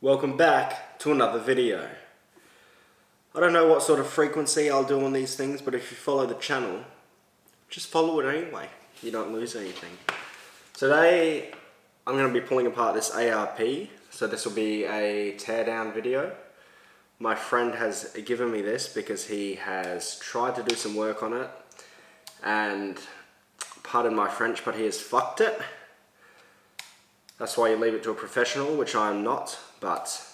Welcome back to another video. I don't know what sort of frequency I'll do on these things, but if you follow the channel, just follow it anyway. You don't lose anything. Today I'm going to be pulling apart this ARP, so this will be a teardown video. My friend has given me this because he has tried to do some work on it, and pardon my French, but he has fucked it. That's why you leave it to a professional, which I am not, but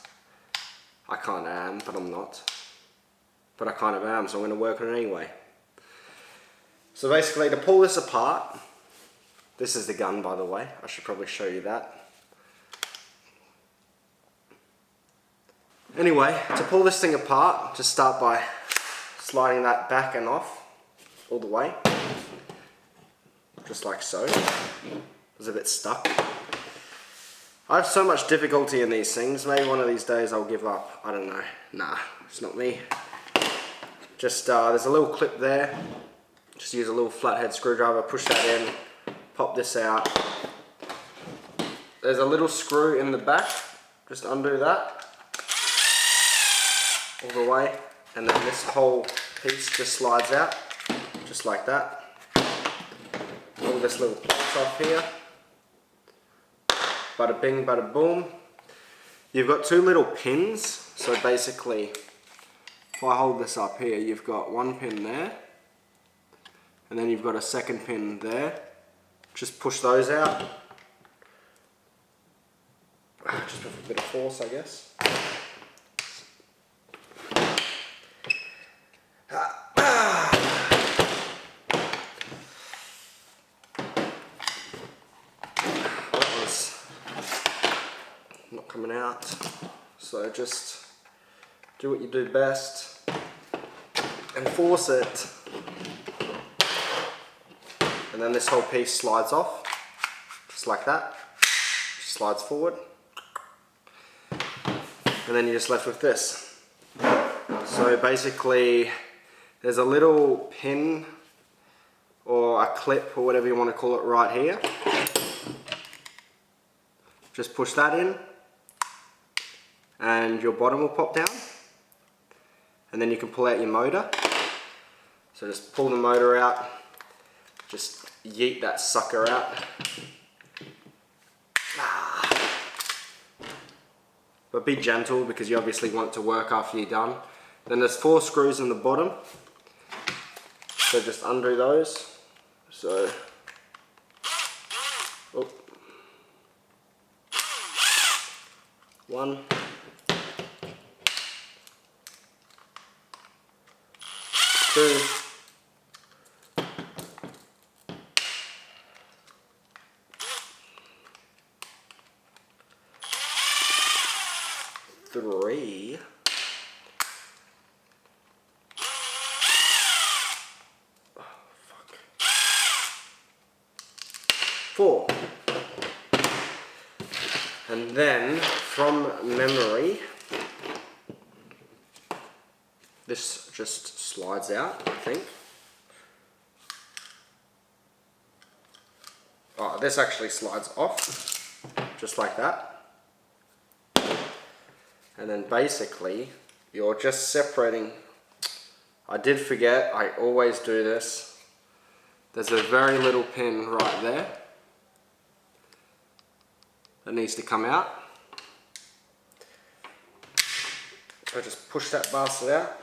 I kind of am, but I'm not. But I kind of am, so I'm going to work on it anyway. So basically, to pull this apart, this is the gun, by the way. I should probably show you that. Anyway, to pull this thing apart, just start by sliding that back and off all the way. Just like so. It was a bit stuck. I have so much difficulty in these things. Maybe one of these days I'll give up. I don't know. Nah, it's not me. Just, there's a little clip there. Just use a little flathead screwdriver, push that in, pop this out. There's a little screw in the back. Just undo that. All the way. And then this whole piece just slides out. Just like that. All this little piece off here. Bada bing, bada boom. You've got two little pins, so basically, if I hold this up here, you've got one pin there, and then you've got a second pin there. Just push those out. Just with a bit of force, I guess. Not coming out, so just do what you do best and force it, and then this whole piece slides off just like that. Just slides forward, and then you're just left with this. So basically there's a little pin or a clip or whatever you want to call it right here. Just push that in and your bottom will pop down, and then you can pull out your motor. So just pull the motor out, just yeet that sucker out. But be gentle because you obviously want it to work after you're done. Then there's 4 screws in the bottom, so just undo those. So, oh. 1, 2, 3, 4. And then, from memory, this just slides out, I think. Oh, this actually slides off, just like that. And then basically, you're just separating. I did forget, I always do this. There's a very little pin right there that needs to come out. So just push that bastard out.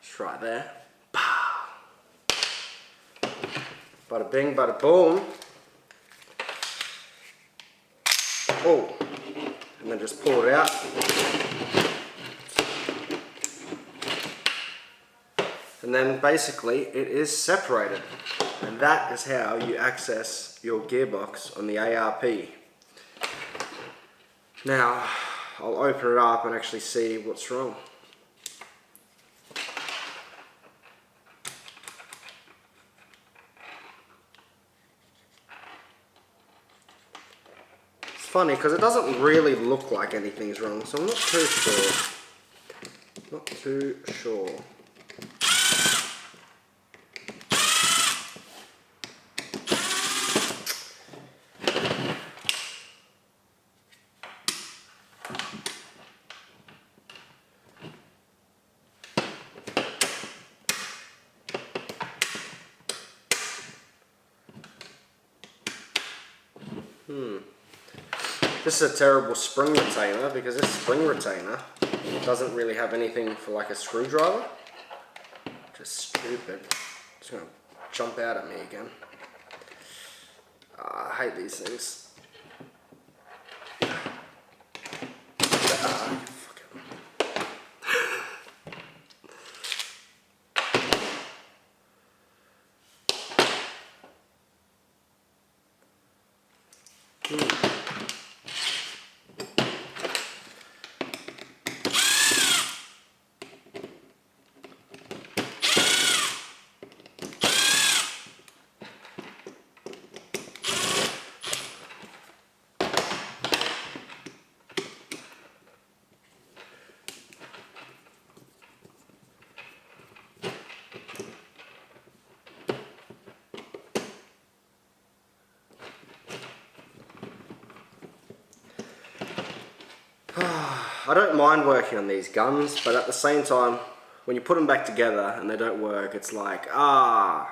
Just right there. Bada bing, bada boom. Oh, and then just pull it out. And then basically it is separated, and that is how you access your gearbox on the ARP. Now I'll open it up and actually see what's wrong. It's funny because it doesn't really look like anything's wrong, so I'm not too sure. Not too sure. This is a terrible spring retainer because this spring retainer doesn't really have anything for like a screwdriver. Just stupid. It's gonna jump out at me again. I hate these things. I don't mind working on these guns, but at the same time, when you put them back together and they don't work, it's like, And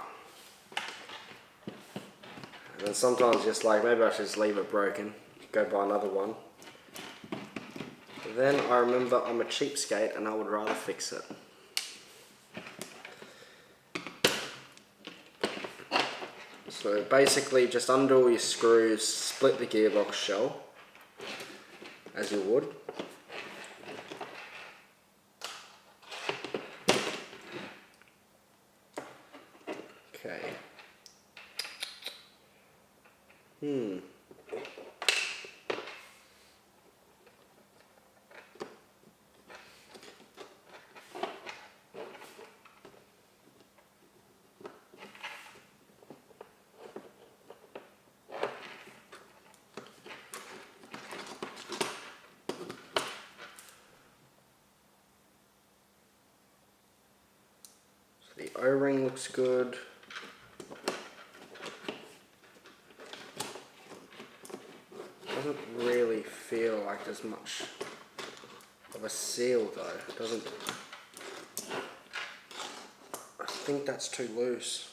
then sometimes just like, maybe I should just leave it broken, go buy another one. But then I remember I'm a cheapskate and I would rather fix it. So basically just undo all your screws, split the gearbox shell, as you would. Okay. The O-ring looks good. Doesn't really feel like there's much of a seal though. It doesn't. I think that's too loose.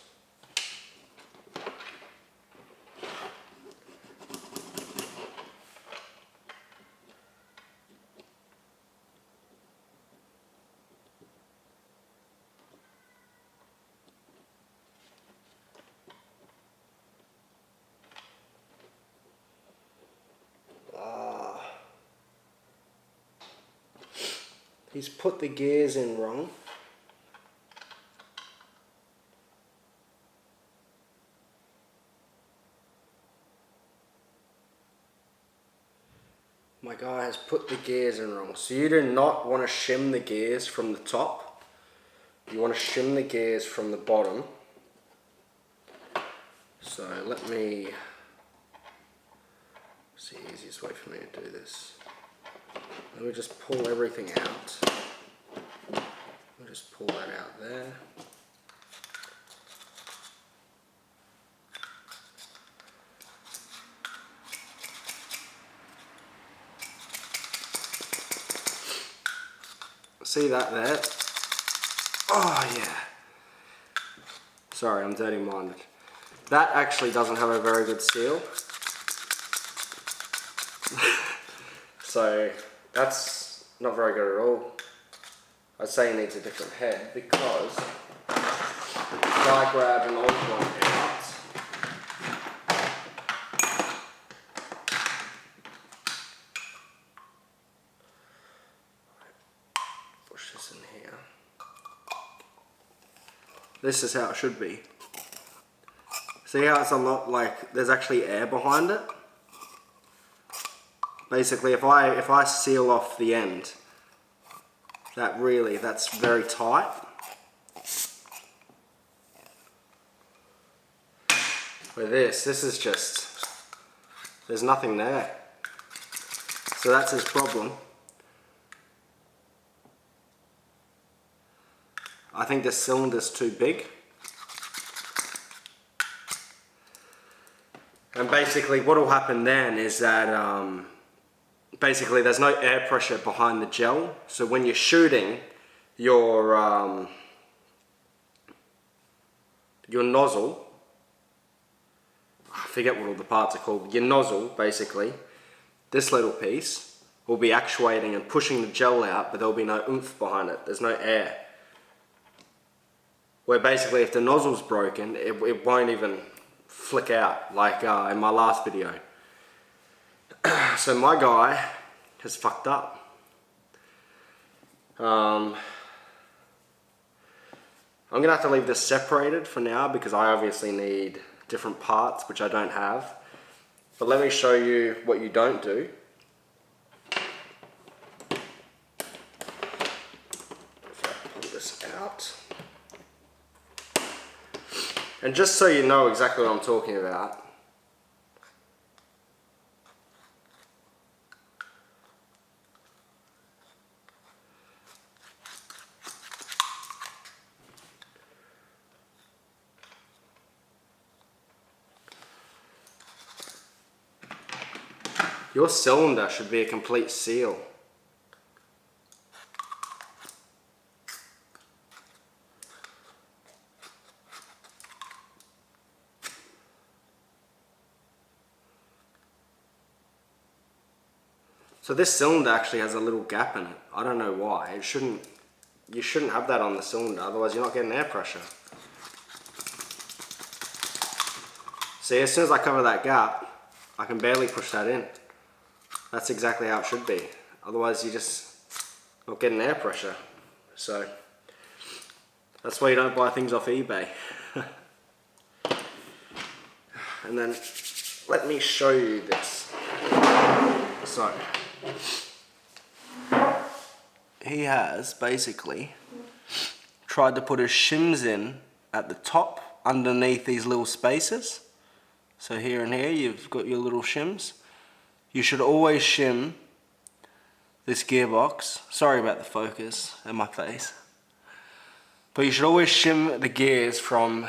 He's put the gears in wrong. My guy has put the gears in wrong. So you do not want to shim the gears from the top. You want to shim the gears from the bottom. So let me see the easiest way for me to do this. Let me just pull everything out. I'll just pull that out there. See that there? Oh yeah. Sorry, I'm dirty-minded. That actually doesn't have a very good seal. So that's not very good at all. I'd say he needs a different head because if I grab an old one out, push this in here. This is how it should be. See how it's a lot like there's actually air behind it? Basically, if I seal off the end, that's very tight. With this is just, there's nothing there. So that's his problem. I think this cylinder's too big. And basically what will happen then is that basically there's no air pressure behind the gel, so when you're shooting your nozzle, forget what all the parts are called, your nozzle basically, this little piece will be actuating and pushing the gel out, but there'll be no oomph behind it, there's no air. Where basically if the nozzle's broken, it won't even flick out like in my last video. So my guy has fucked up. I'm gonna have to leave this separated for now because I obviously need different parts which I don't have. But let me show you what you don't do. If I pull this out. And just so you know exactly what I'm talking about, your cylinder should be a complete seal. So this cylinder actually has a little gap in it. I don't know why. You shouldn't have that on the cylinder, otherwise you're not getting air pressure. See, as soon as I cover that gap, I can barely push that in. That's exactly how it should be. Otherwise you're just not getting air pressure. So that's why you don't buy things off eBay. And then let me show you this. So he has basically tried to put his shims in at the top underneath these little spaces. So here and here you've got your little shims. You should always shim this gearbox. Sorry about the focus and my face. But you should always shim the gears from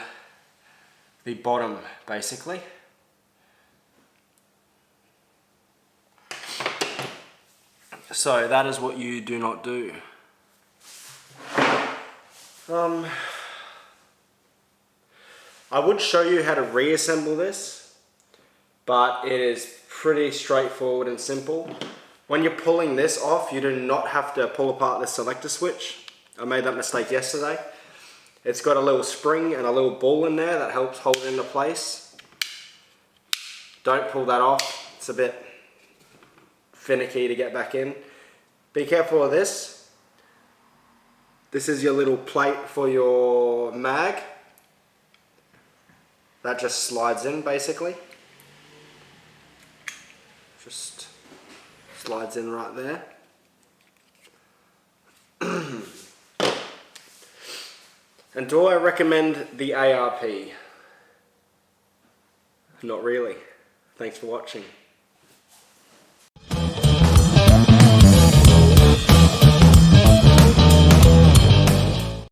the bottom basically. So that is what you do not do. I would show you how to reassemble this, but it is pretty straightforward and simple. When you're pulling this off, you do not have to pull apart this selector switch. I made that mistake yesterday. It's got a little spring and a little ball in there that helps hold it into place. Don't pull that off. It's a bit finicky to get back in. Be careful of this. This is your little plate for your mag. That just slides in basically. Just slides in right there. And do I recommend the ARP? Not really. Thanks for watching.